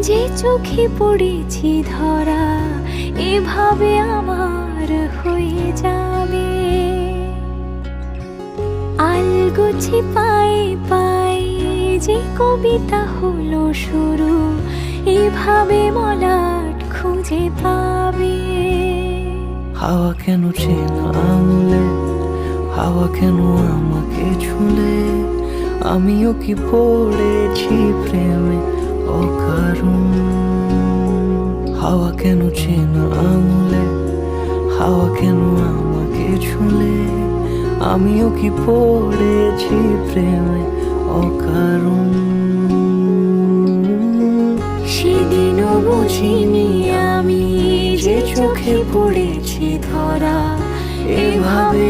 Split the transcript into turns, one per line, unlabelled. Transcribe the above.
যে চোখে পড়েছি ধরা এভাবে আমার হয়ে যাবে। আলগোছি পায়ে পায়ে যে কবিতা হলো শুরু, এভাবে মলাট খুঁজে পাবে।
হাওয়া কেন চেনা আঙুলে, হাওয়া কেন আমাকে ছুলে, আমিও কি পড়েছি প্রেমে অকারণ। হাওয়া কেন চেনা আঙুলে, হাওয়া কেন আমাকে ছুলে, আমিও কি পড়েছি প্রেমে অকারণ।
সেদিনও বুঝিনি আমি যে চোখে পড়েছি ধরা, এভাবে